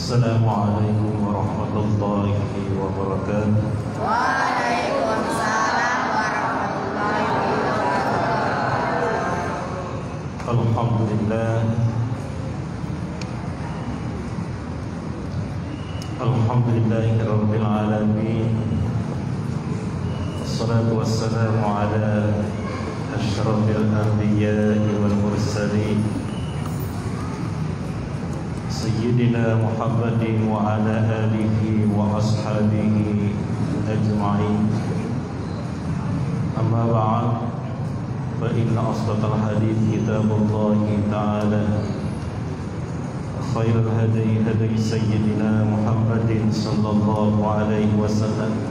Assalamualaikum warahmatullahi wabarakatuh. Waalaikumsalam warahmatullahi wabarakatuh. Alhamdulillahirabbil alamin. Wassalatu wassalamu ala asyrafil anbiya'i wal mursalin Sayyidina Muhammadin wa ala alihi wa ashabihi ajma'in. Amma ba'd, fa inna asdaqal hadits kitabullahi ta'ala, khairul hadi hadi Sayyidina Muhammadin sallallahu alaihi wasallam,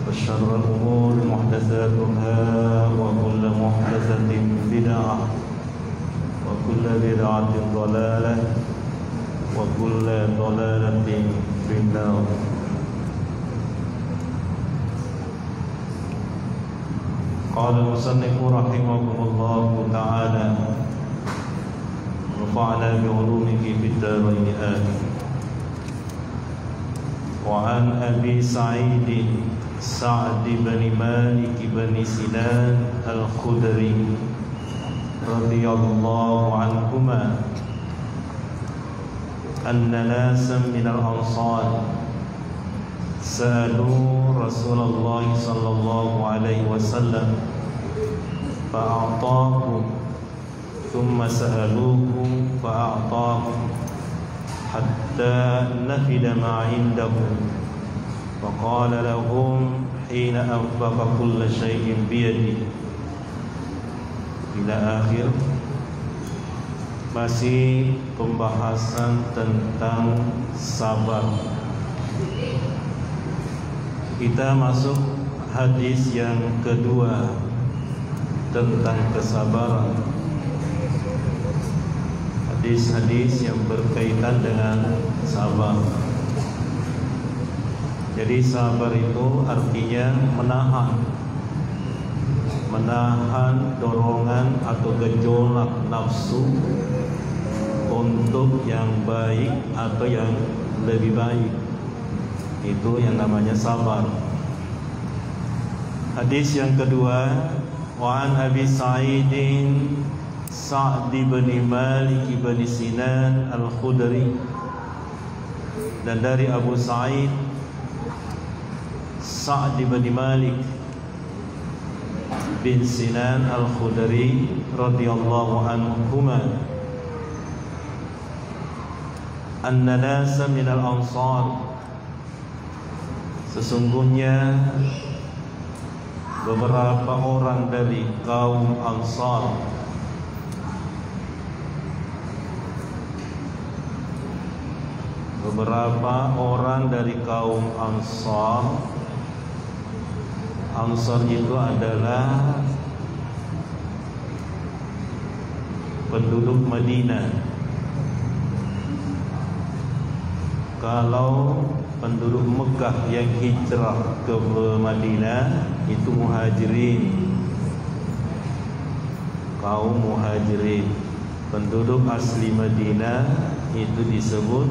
wa syarrul umuri muhdatsatuha wa kullu muhdatsatin bid'ah wa kullu bid'atin dhalalah wa kullu dhalalatin finnar. Qala al-musannifu rahimahullahu ta'ala, nafa'na bi'ulumihi fid dharain amin. Wa an Abi Sa'id Sa'd bin Malik bin Sinan al-Khudri radhiyallahu anhuma anna nasan min al-ansar sa'alu Rasulullah sallallahu alaihi wasallam fa'atahum thumma sa'aluhu fa'atahum hatta nafida ma 'indahu faqala lahum hina anfaqa kulla shay'in biyadihi ila akhir. Masih pembahasan tentang sabar. Kita masuk hadis yang kedua tentang kesabaran. Hadis-hadis yang berkaitan dengan sabar. Jadi sabar itu artinya menahan dorongan atau gejolak nafsu untuk yang baik atau yang lebih baik. Itu yang namanya sabar. Hadis yang kedua, wa an Abi Sa'id Sa'd bin Malik bin Sinan al-Khudri, dan dari Abu Sa'id Sa'd bin Malik bin Sinan al-Khudri radhiyallahu anhuma anna nasa min al-ansar, sesungguhnya beberapa orang dari kaum Ansar Ansar itu adalah penduduk Madinah. Kalau penduduk Mekah yang hijrah ke Madinah itu muhajirin, kaum muhajirin. Penduduk asli Madinah itu disebut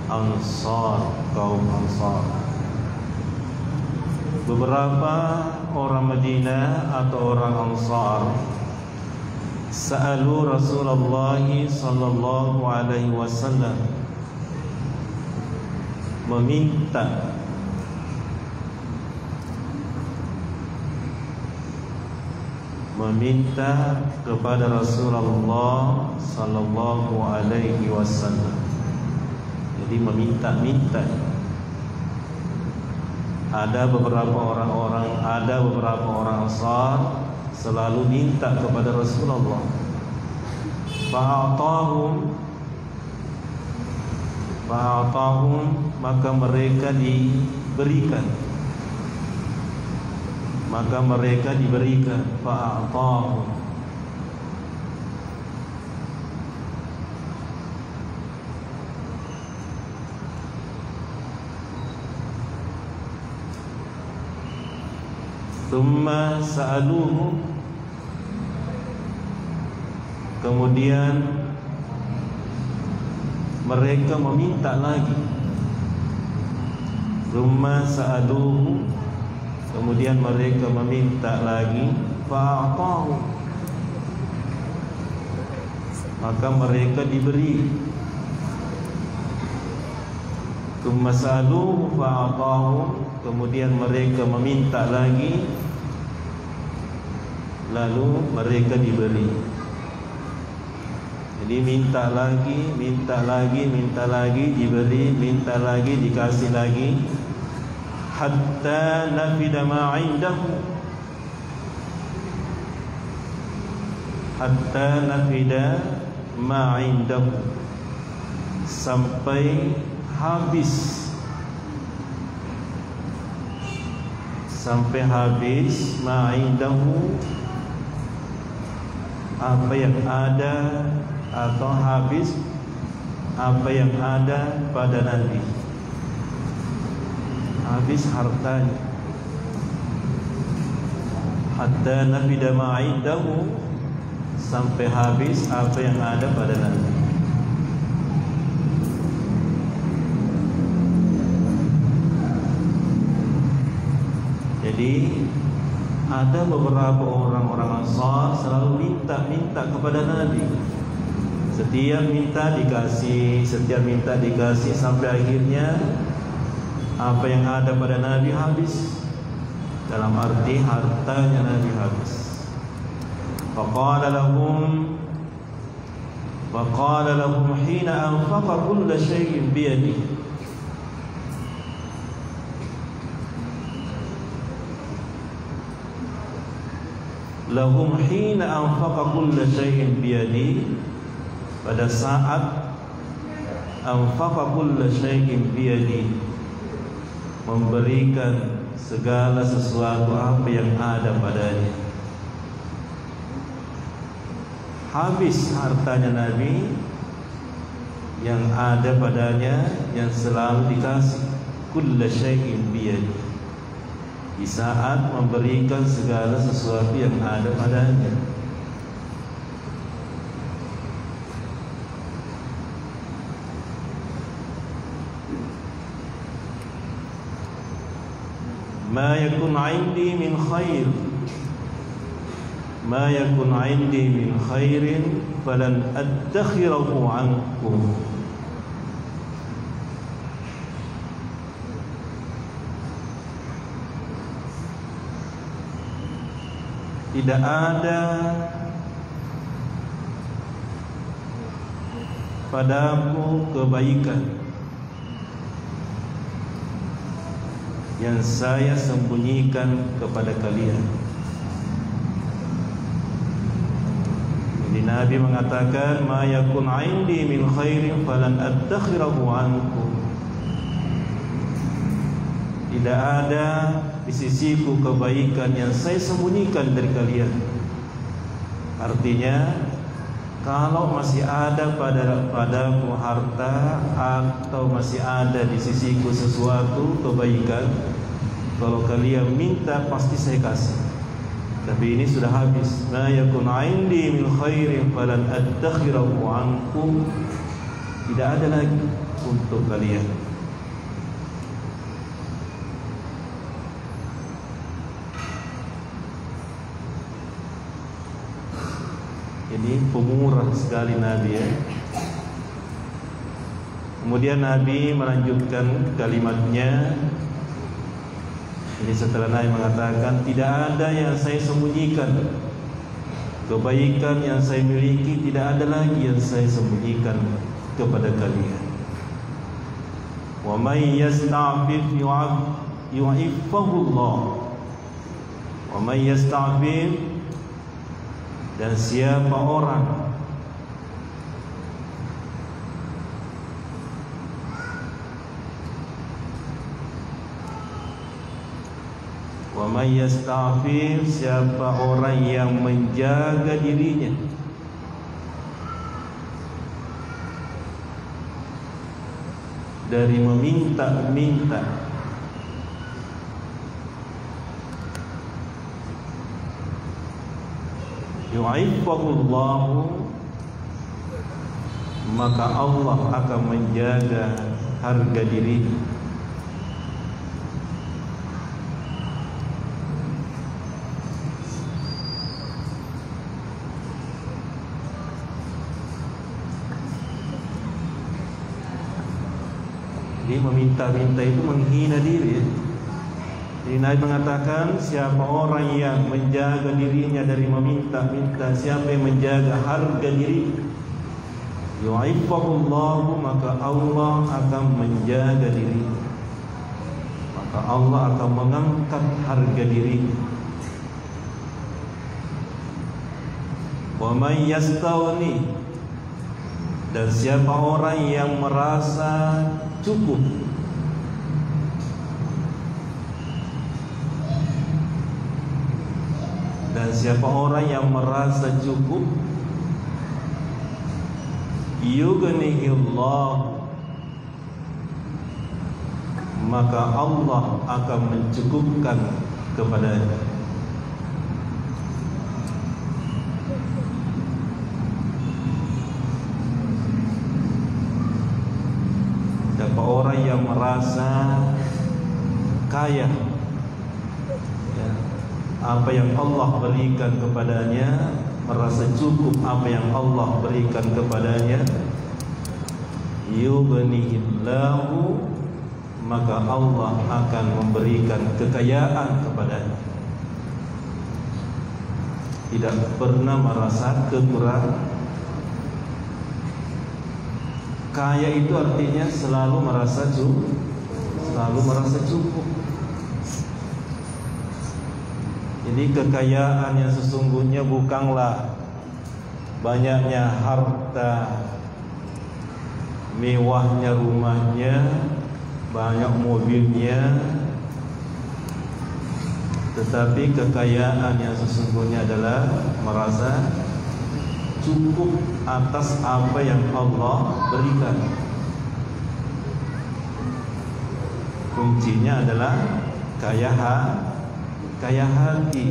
Ansar, kaum Ansar. Beberapa orang Madinah atau orang Ansar sa'alu Rasulullah sallallahu alaihi wasallam, meminta kepada Rasulullah sallallahu alaihi wasallam. Jadi meminta-minta. Ada beberapa orang Ansar selalu minta kepada Rasulullah. Fa'atahum, maka mereka diberikan. Fa'atahum, thumma sa'aluhu, kemudian mereka meminta lagi. Tsumma sa'aluhu, kemudian mereka meminta lagi, fa'atahu, maka mereka diberi. Tsumma sa'aluhu fa'atahu, kemudian mereka meminta lagi, lalu mereka diberi. Jadi minta lagi, minta lagi, minta lagi, diberi, minta lagi, dikasih lagi, hatta nafida ma 'indahu, hatta nafida ma 'indahu, sampai habis, sampai habis ma 'indahu, apa yang ada, atau habis apa yang ada pada Nabi, habis hartanya. Hatta nafida ma 'indahu, sampai habis apa yang ada pada Nabi. Jadi ada beberapa orang-orang Ansar selalu minta kepada Nabi. Setiap minta dikasih, setiap minta dikasih, sampai akhirnya apa yang ada pada Nabi habis. Dalam arti hartanya Nabi habis. Faqala lahum hina anfaqa kulla shay'in biyadihi, lahum hina anfaqa kulla shay'in biyadihi, pada saat anfaqa kulla shay'in biyadihi, memberikan segala sesuatu apa yang ada padanya. Habis hartanya Nabi, yang ada padanya, yang selalu dikasih, kulla shay'in biyadihi, di saat memberikan segala sesuatu yang ada padanya. Ma yakun 'indi min khair, ma yakun 'indi min khairin falan addakhirahu 'ankum. Tidak ada padaku kebaikan yang saya sembunyikan kepada kalian. Jadi Nabi mengatakan, ma yakun 'indi min khairin falan addakhirahu 'ankum. Tidak ada di sisiku kebaikan yang saya sembunyikan dari kalian. Artinya, kalau masih ada padaku harta, atau masih ada di sisiku sesuatu kebaikan, kalau kalian minta pasti saya kasih. Tapi ini sudah habis. Ma yakun 'indi min khairin falan addakhirahu 'ankum. Tidak ada lagi untuk kalian. Ini pemurah sekali Nabi, ya. Kemudian Nabi melanjutkan kalimatnya. Ini setelah Nabi mengatakan, tidak ada yang saya sembunyikan, kebaikan yang saya miliki tidak ada lagi yang saya sembunyikan kepada kalian. Wa may yasta'fif yu'iffahu Allah. Wa may yasta'fif, dan siapa orang wa may yasta'fif, siapa orang yang menjaga dirinya dari meminta-minta, yu'iffahu Allah, maka Allah akan menjaga harga dirinya. Jadi meminta-minta itu menghina diri ya. Jadi Nabi mengatakan siapa orang yang menjaga dirinya dari meminta-minta, siapa yang menjaga harga diri, yu'iffahullahu, maka Allah akan menjaga diri, maka Allah akan mengangkat harga diri. Wa man yastaghni, dan siapa orang yang merasa cukup, dan siapa orang yang merasa cukup, yughnihillah, maka Allah akan mencukupkan kepadanya. Siapa orang yang merasa kaya, ya, apa yang Allah berikan kepadanya, merasa cukup apa yang Allah berikan kepadanya, yughnihillahu, maka Allah akan memberikan kekayaan kepadanya. Tidak pernah merasa kekurangan. Kaya itu artinya selalu merasa cukup, selalu merasa cukup. Jadi kekayaan yang sesungguhnya bukanlah banyaknya harta, mewahnya rumahnya, banyak mobilnya, tetapi kekayaan yang sesungguhnya adalah merasa cukup atas apa yang Allah berikan. Kuncinya adalah kaya hati.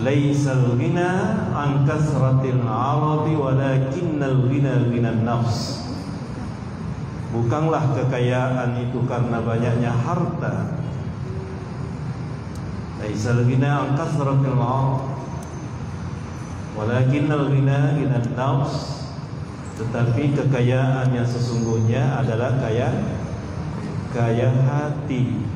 Laisal ghina an kasratil 'aradi walakinnal ghina ghinan nafs. Bukanlah kekayaan itu karena banyaknya harta. Laisal ghina an kasratil 'aradi walakinnal ghina ghinan nafs. Tetapi kekayaan yang sesungguhnya adalah kaya hati.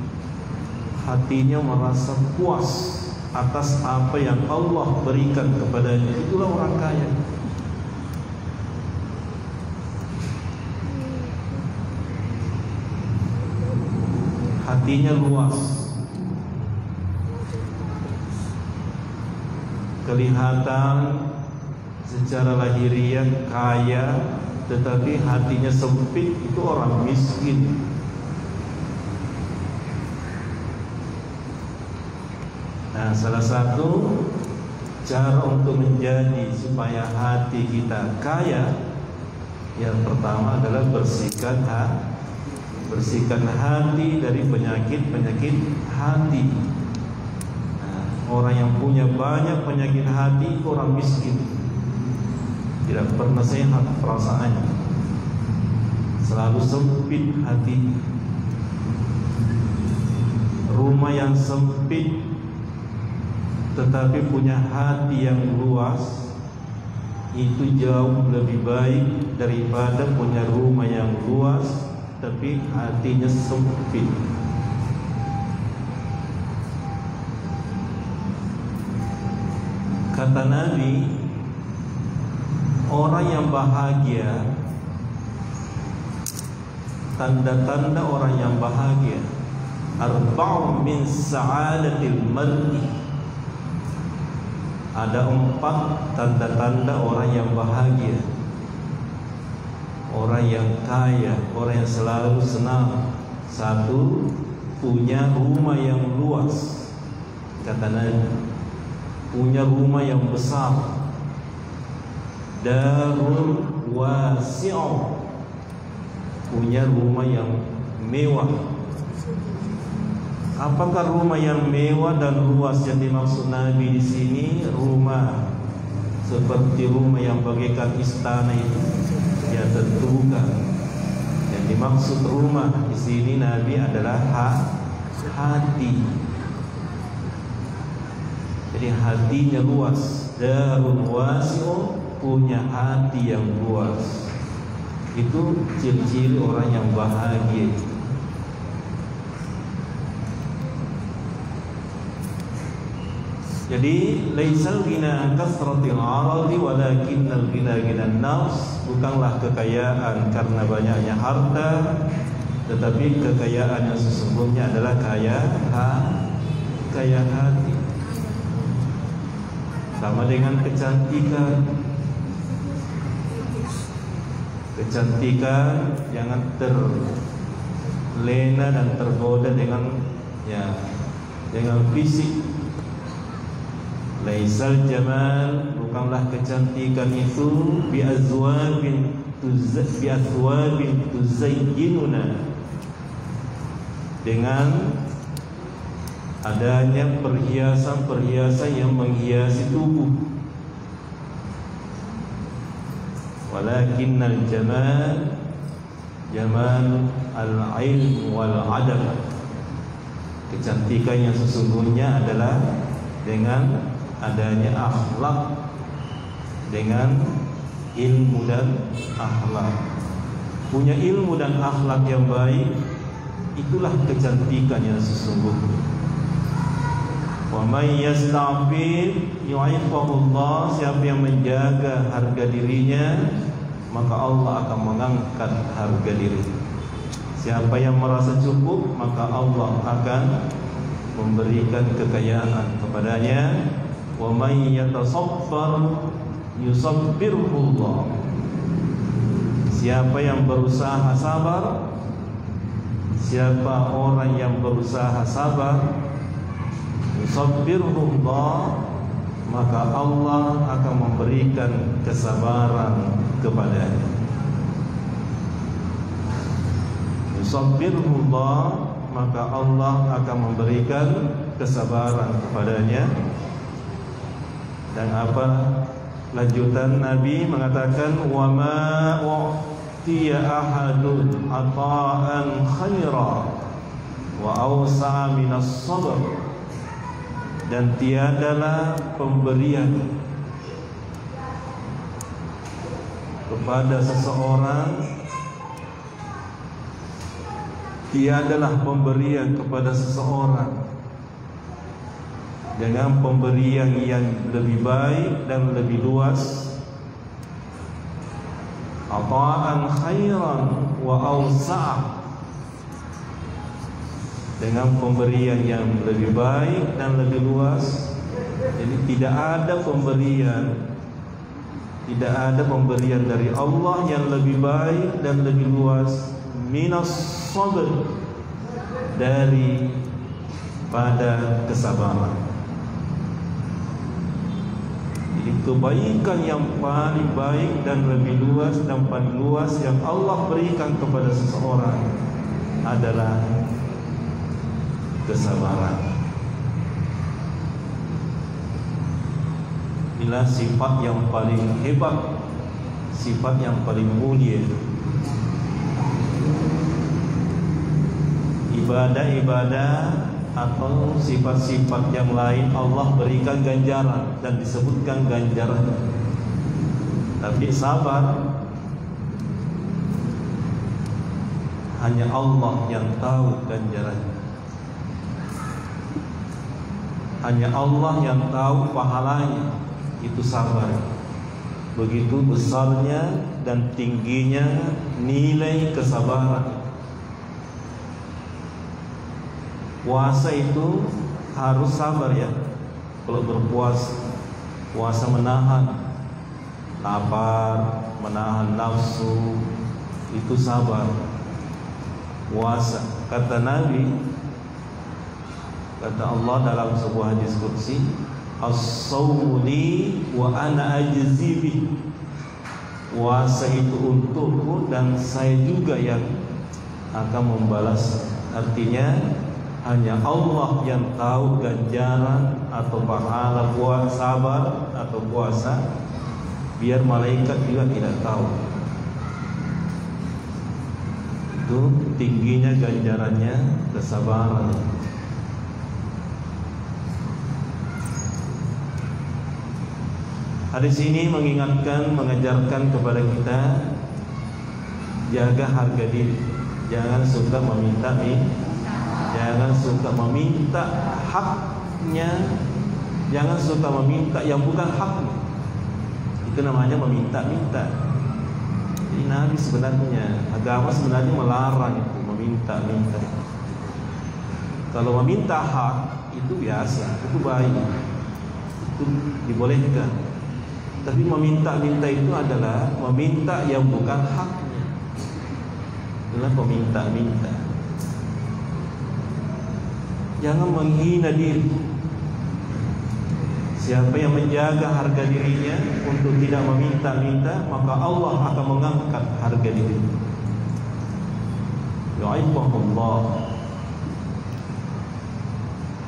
Hatinya merasa puas atas apa yang Allah berikan kepadanya. Itulah orang kaya. Hatinya luas. Kelihatan secara lahiriah kaya, tetapi hatinya sempit, itu orang miskin. Nah, salah satu cara untuk menjadi supaya hati kita kaya, yang pertama adalah bersihkan hati dari penyakit hati. Nah, orang yang punya banyak penyakit hati itu orang miskin, tidak pernah sehat perasaannya, selalu sempit hati. Rumah yang sempit tetapi punya hati yang luas itu jauh lebih baik daripada punya rumah yang luas tapi hatinya sempit. Kata Nabi, orang yang bahagia, tanda-tanda orang yang bahagia, arba'un min sa'adatil mar'i. Ada 4 tanda-tanda orang yang bahagia, orang yang kaya, orang yang selalu senang. 1, punya rumah yang luas. Kata Nabi, punya rumah yang besar. Darul wasi'ah, punya rumah yang mewah. Apakah rumah yang mewah dan luas yang dimaksud Nabi di sini? Rumah seperti rumah yang bagaikan istana itu, ya tentukan. Yang dimaksud rumah di sini Nabi adalah hati. Jadi hatinya luas. Darun wasi'un, punya hati yang luas. Itu ciri-ciri orang yang bahagia. Jadi laisal ghina kasratil aradi walakinnal ghina ghinan nafs, bukanlah kekayaan karena banyaknya harta, tetapi kekayaan yang sesungguhnya adalah kaya hati. Sama dengan kecantikan. Kecantikan jangan terlena dan tergoda dengan fisik. Laisal jamal, bukanlah kecantikan itu biazwabin tuzayyinuna, dengan adanya perhiasan-perhiasan yang menghiasi tubuh. Walakinnal jamal al-ilm wal adab, kecantikan yang sesungguhnya adalah dengan adanya akhlak, dengan ilmu dan akhlak. Punya ilmu dan akhlak yang baik, itulah kecantikan yang sesungguhnya. Wa may yasta'fif yu'ifahullah, siapa yang menjaga harga dirinya, maka Allah akan mengangkat harga diri. Siapa yang merasa cukup, maka Allah akan memberikan kekayaan kepadanya. Wa may yatasabbar yusabbirullah, siapa yang berusaha sabar, siapa orang yang berusaha sabar, yusabbirullah, maka Allah akan memberikan kesabaran kepadanya. Yusabbirullah, maka Allah akan memberikan kesabaran kepadanya. Dan apa lanjutan Nabi mengatakan, wa ma u'tiya ahadun ata'an khaira wa awsa'a minas sabr, dan tiadalah pemberian kepada seseorang, tiadalah pemberian kepada seseorang dengan pemberian yang lebih baik dan lebih luas, ata'an khairan wa awsa', dengan pemberian yang lebih baik dan lebih luas. Jadi tidak ada pemberian dari Allah yang lebih baik dan lebih luas, minas sabr, daripada kesabaran. Kebaikan yang paling baik dan lebih luas dan paling luas yang Allah berikan kepada seseorang adalah kesabaran. Inilah sifat yang paling hebat, sifat yang paling mulia. Ibadah-ibadah atau sifat-sifat yang lain Allah berikan ganjaran dan disebutkan ganjaran. Tapi sabar, hanya Allah yang tahu ganjarannya. Hanya Allah yang tahu pahalanya. Itu sabar. Begitu besarnya dan tingginya nilai kesabaran. Puasa itu harus sabar ya. Kalau berpuasa, puasa menahan lapar, menahan nafsu, itu sabar. Puasa, kata Nabi, kata Allah dalam sebuah hadis qudsi, as-shawmu li wa ana ajzi bih. Puasa itu untukku dan saya juga yang akan membalas. Artinya hanya Allah yang tahu ganjaran atau pahala puasa sabar atau puasa, biar malaikat juga tidak tahu. Itu tingginya ganjarannya kesabaran. Hadis ini mengingatkan, mengajarkan kepada kita jaga harga diri. Jangan suka meminta jangan suka meminta haknya, jangan suka meminta yang bukan haknya. Itu namanya meminta-minta. Jadi Nabi sebenarnya, agama sebenarnya melarang itu meminta-minta. Kalau meminta hak itu biasa, itu baik, itu dibolehkan. Tapi meminta-minta itu adalah meminta yang bukan haknya. Itulah peminta-minta. Jangan menghina diri. Siapa yang menjaga harga dirinya untuk tidak meminta-minta, maka Allah akan mengangkat harga dirinya. Ya'ibahullah.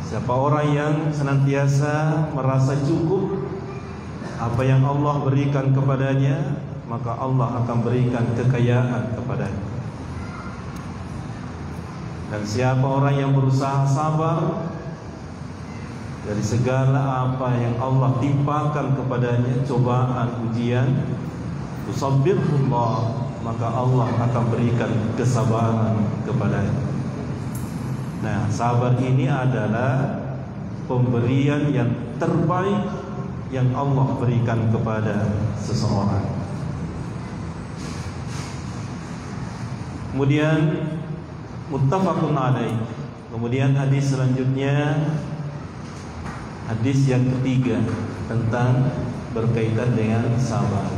Siapa orang yang senantiasa merasa cukup apa yang Allah berikan kepadanya, maka Allah akan berikan kekayaan kepadanya. Dan siapa orang yang berusaha sabar dari segala apa yang Allah timpakan kepadanya, cobaan, ujian, usabbirullah, maka Allah akan berikan kesabaran kepadanya. Nah, sabar ini adalah pemberian yang terbaik yang Allah berikan kepada seseorang. Kemudian muttafaqun alaih. Kemudian hadis selanjutnya, hadis yang ketiga tentang berkaitan dengan sabar.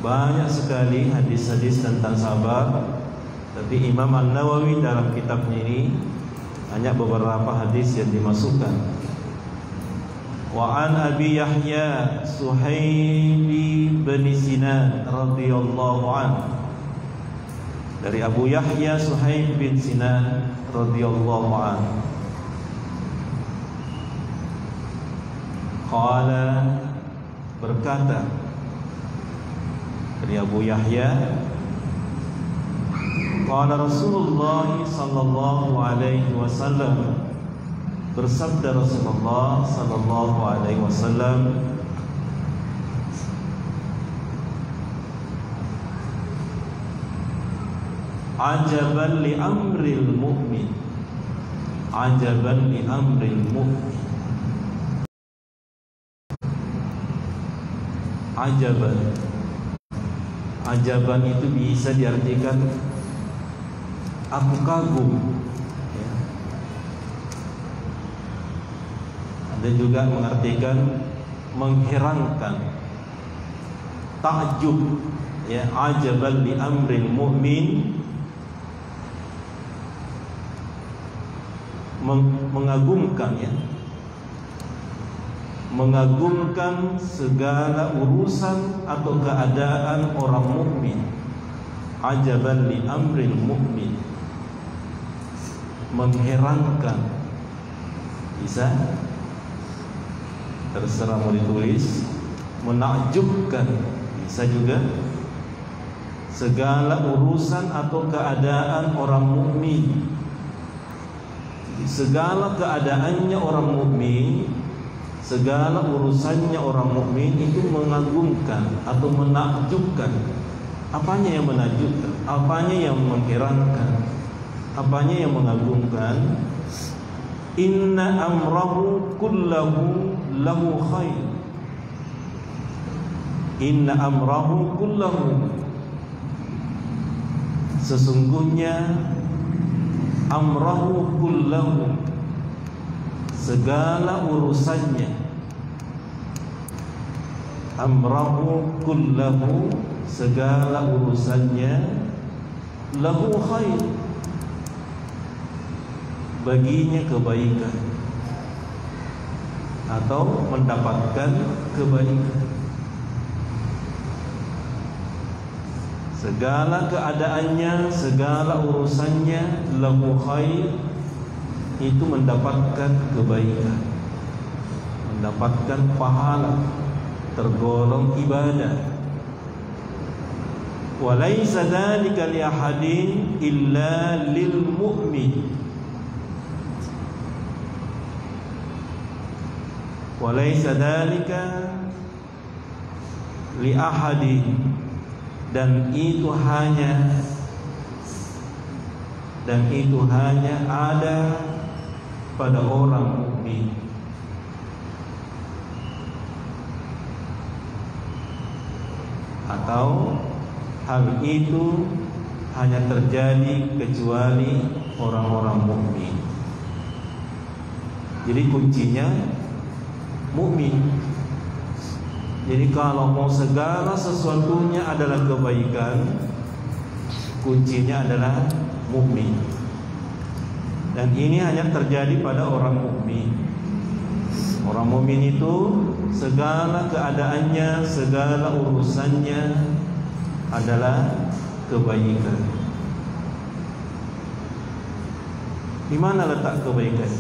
Banyak sekali hadis-hadis tentang sabar, tapi Imam An-Nawawi dalam kitabnya ini hanya beberapa hadis yang dimasukkan. Wa an Abi Yahya Suhaib bin Sinan radhiyallahu anhu. Dari Abu Yahya Suhaib bin Sinan radhiyallahu anhu. Qala, berkata dari Abu Yahya, qala Rasulullah sallallahu alaihi wasallam, bersabda Rasulullah sallallahu alaihi wasallam, ajaban li amril mu'min, ajaban li amril mu'min. Ajaban, ajaban itu bisa diartikan aku kagum, ya. Ada juga mengartikan mengherankan, takjub, ya. Ajaban li amril mu'min, mengagumkan, ya, mengagumkan segala urusan atau keadaan orang mukmin. Ajaban li amril mukmin, mengherankan. Bisa terserah mau ditulis. Menakjubkan bisa juga. Segala urusan atau keadaan orang mukmin, segala keadaannya orang mukmin, segala urusannya orang mukmin itu mengagumkan atau menakjubkan. Apanya yang menakjubkan? Apanya yang mengherankan? Apanya yang mengagumkan? Inna amrahu kullahu lahu khair. Inna amrahu kullahu, sesungguhnya amrahu kullahu, segala urusannya. Amrahu kullahu, segala urusannya. Lahu khair, baginya kebaikan atau mendapatkan kebaikan. Segala keadaannya, segala urusannya, lahu khair, itu mendapatkan kebaikan, mendapatkan pahala, tergolong ibadah. Wa laisa dzalika li ahadin illa lil mu'min. Wa laisa dzalika li ahadin, dan itu hanya ada pada orang mukmin. Atau hal itu hanya terjadi kecuali orang-orang mukmin. Jadi kuncinya mukmin. Jadi kalau mau segala sesuatunya adalah kebaikan, kuncinya adalah mukmin. Dan ini hanya terjadi pada orang mukmin. Orang mukmin itu segala keadaannya, segala urusannya adalah kebaikan. Di mana letak kebaikan?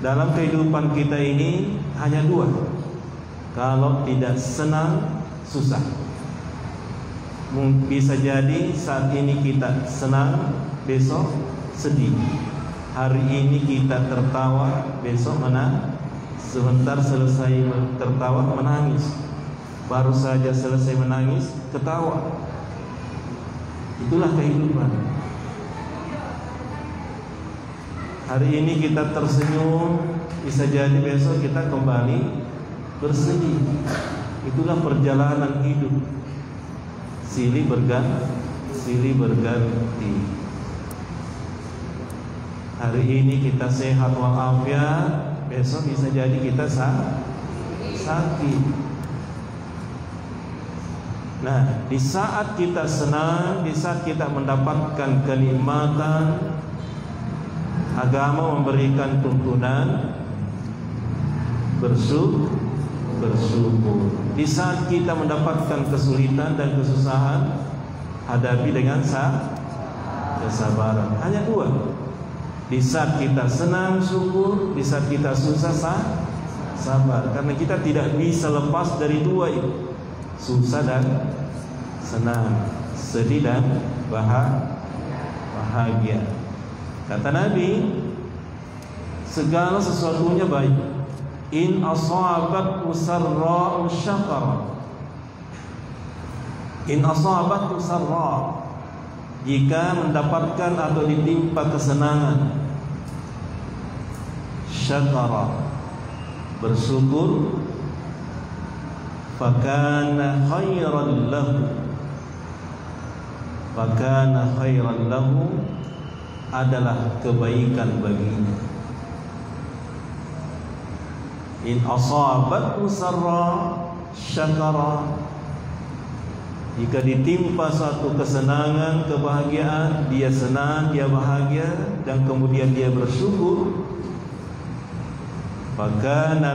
Dalam kehidupan kita ini hanya dua. Kalau tidak senang, susah. Bisa jadi saat ini kita senang, besok sedih. Hari ini kita tertawa, besok sebentar selesai tertawa menangis. Baru saja selesai menangis, ketawa. Itulah kehidupan. Hari ini kita tersenyum, bisa jadi besok kita kembali bersedih. Itulah perjalanan hidup. Silih berganti. Hari ini kita sehat walafiat, besok bisa jadi kita sakit. Nah, di saat kita senang, di saat kita mendapatkan kenikmatan, agama memberikan tuntunan bersyukur. Di saat kita mendapatkan kesulitan dan kesusahan, hadapi dengan kesabaran. Hanya dua. Di saat kita senang syukur, di saat kita susah sabar. Karena kita tidak bisa lepas dari dua itu, susah dan senang, sedih dan bahagia. Kata Nabi, segala sesuatunya baik. In asabathu sarra'u syakara. In asabathu sarra', jika mendapatkan atau ditimpa kesenangan, syakara, bersyukur, fakana khairan lahu, adalah kebaikan baginya. In asabathu sarra syakara, jika ditimpa suatu kesenangan, kebahagiaan, dia senang, dia bahagia, dan kemudian dia bersyukur, fakana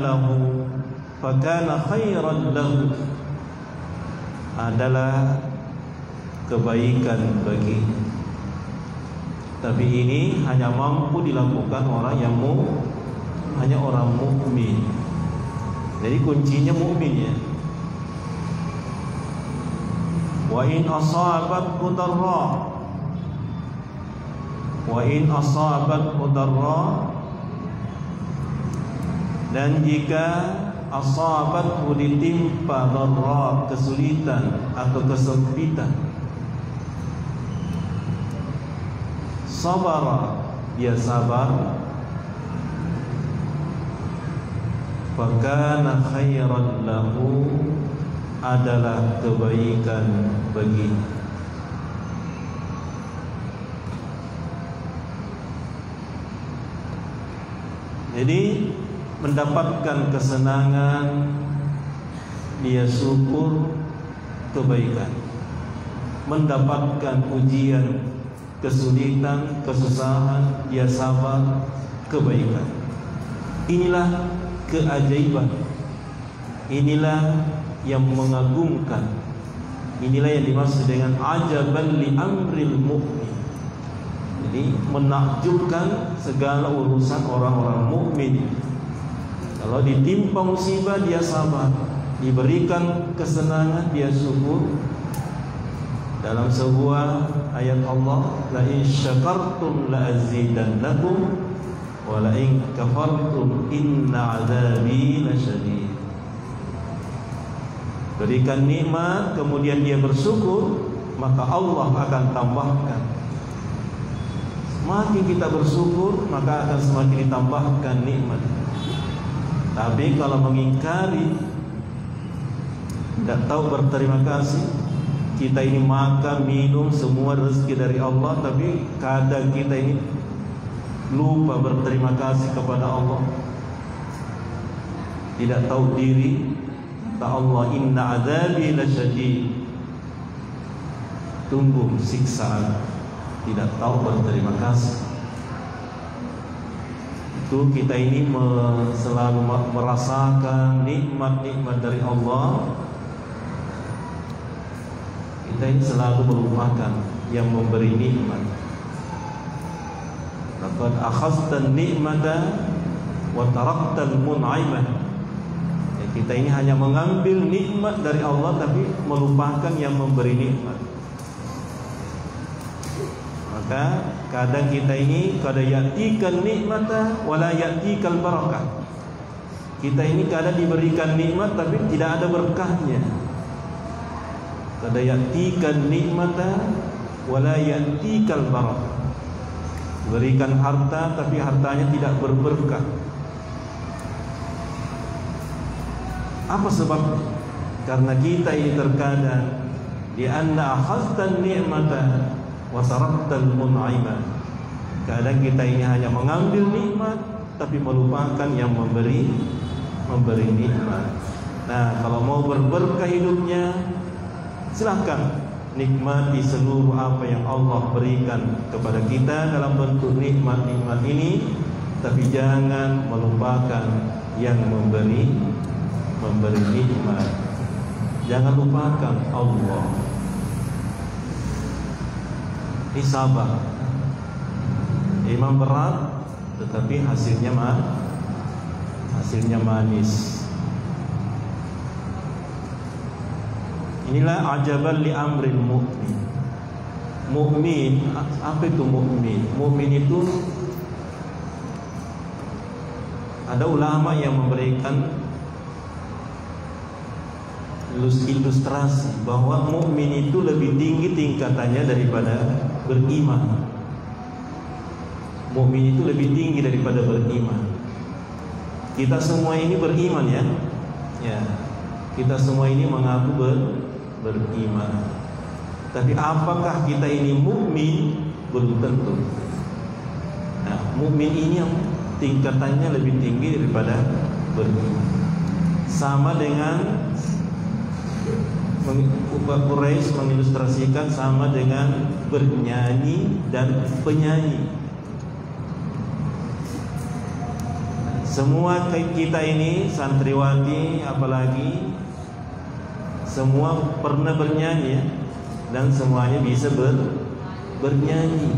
khairan lahu, adalah kebaikan baginya. Tapi ini hanya mampu dilakukan orang yang hanya orang mukmin. Jadi kuncinya mukmin ya. Wa in asabathu darra, dan jika asabathu ditimpa darra, kesulitan atau kesempitan, sabara, dia sabar, fakana khairan lahu, adalah kebaikan baginya. Jadi mendapatkan kesenangan, dia syukur, kebaikan. Mendapatkan ujian, kesulitan, kesusahan, dia sabar, kebaikan. Inilah keajaiban. Inilah yang mengagumkan. Inilah yang dimaksud dengan ajaban li amril mu'min. Jadi menakjubkan segala urusan orang-orang mukmin. Kalau ditimpa musibah dia sabar, diberikan kesenangan dia syukur. Dalam sebuah ayat Allah, la in syakartum la azidannakum wa la in kafartum inna azabi lasyadid. Berikan nikmat kemudian dia bersyukur, maka Allah akan tambahkan. Semakin kita bersyukur, maka akan semakin ditambahkan nikmat. Tapi kalau mengingkari, tidak tahu berterima kasih, kita ini makan, minum, semua rezeki dari Allah, tapi kadang kita ini lupa berterima kasih kepada Allah, tidak tahu diri. Kata Allah, inna azabi lasyadid, tunggu siksaan, tidak tahu berterima kasih. Itu kita ini selalu merasakan nikmat-nikmat dari Allah, kita ini selalu melupakan yang memberi nikmat. Laqad akhadtan ni'mata wa taraktal mun'imah. Ya, kita ini hanya mengambil nikmat dari Allah tapi melupakan yang memberi nikmat. Maka kadang kita ini kada ya'tikal nikmata wa la ya'tikal barakah. Kita ini kadang diberikan nikmat tapi tidak ada berkahnya. Kada ya'tikal nikmata wa la ya'tikal barakah. Berikan harta tapi hartanya tidak berberkah. Apa sebabnya? Karena kita ini terkadang di anna akhadtan ni'mata wa taraktal mun'imah. Kadang kita ini hanya mengambil nikmat tapi melupakan yang memberi nikmat. Nah, kalau mau berberkah hidupnya, silakan nikmati seluruh apa yang Allah berikan kepada kita dalam bentuk nikmat-nikmat ini, tapi jangan melupakan yang memberi nikmat. Jangan lupakan Allah. Ini sabar. Memang berat, tetapi hasilnya manis. Inilah ajaban li amrin mu'min. Mu'min, apa itu mu'min? Mu'min itu ada ulama yang memberikan ilustrasi bahwa mukmin itu lebih tinggi tingkatannya daripada beriman. Mukmin itu lebih tinggi daripada beriman. Kita semua ini beriman ya. Ya. Kita semua ini mengaku beriman. Tapi apakah kita ini mukmin? Belum tentu. Nah, mukmin ini yang tingkatannya lebih tinggi daripada beriman. Sama dengan Quraisy mengilustrasikan sama dengan bernyanyi dan penyanyi. Semua kita ini santriwati apalagi semua pernah bernyanyi ya? Dan semuanya bisa bernyanyi.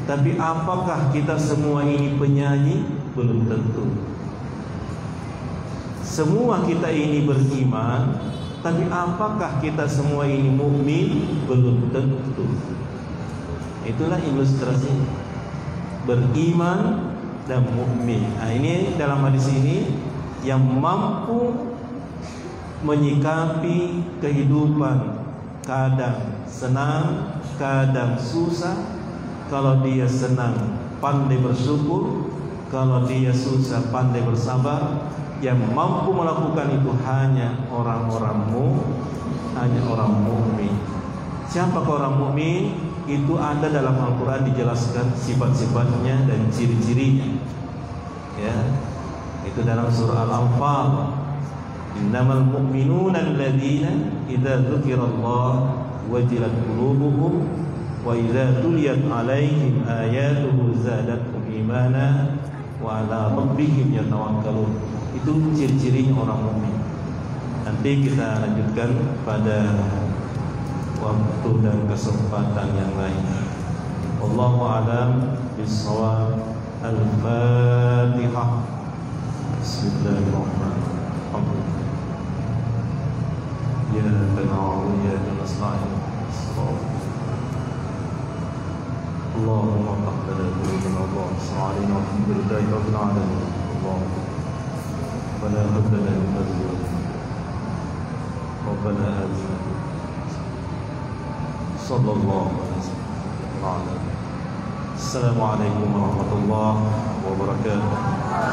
Tapi apakah kita semua ini penyanyi? Belum tentu. Semua kita ini beriman, tapi apakah kita semua ini mukmin? Belum tentu. Itulah ilustrasi beriman dan mukmin. Nah, ini dalam hadis ini yang mampu menyikapi kehidupan, kadang senang, kadang susah. Kalau dia senang pandai bersyukur, kalau dia susah pandai bersabar. Yang mampu melakukan itu hanya orang-orang mukmin. Siapa orang mukmin? Itu ada dalam Al-Quran dijelaskan sifat-sifatnya dan ciri-cirinya. Ya, itu dalam surah Al-Anfal. Innamal mu'minuna alladzina idza dzukirallah wajilat qulubuhum wa idza tuliyat 'alaihim ayatuhu zadatuhum imana wa 'ala rabbihim yatawakkalun. Itu ciri-cirinya orang mukmin. Nanti kita lanjutkan pada waktu dan kesempatan yang lain. Wallahu a'lam bishawab. Al-Fatihah. Bismillahirrahmanirrahim. Ya na'budu wa iyyaka nasta'in. Allahumma taqabbal qulubana wa sa'alina wa billahi rabbil alamin. Allahumma ولا هب لنا من لدنك ربنا آتنا صلى الله عليه وسلم. السلام عليكم ورحمة الله وبركاته.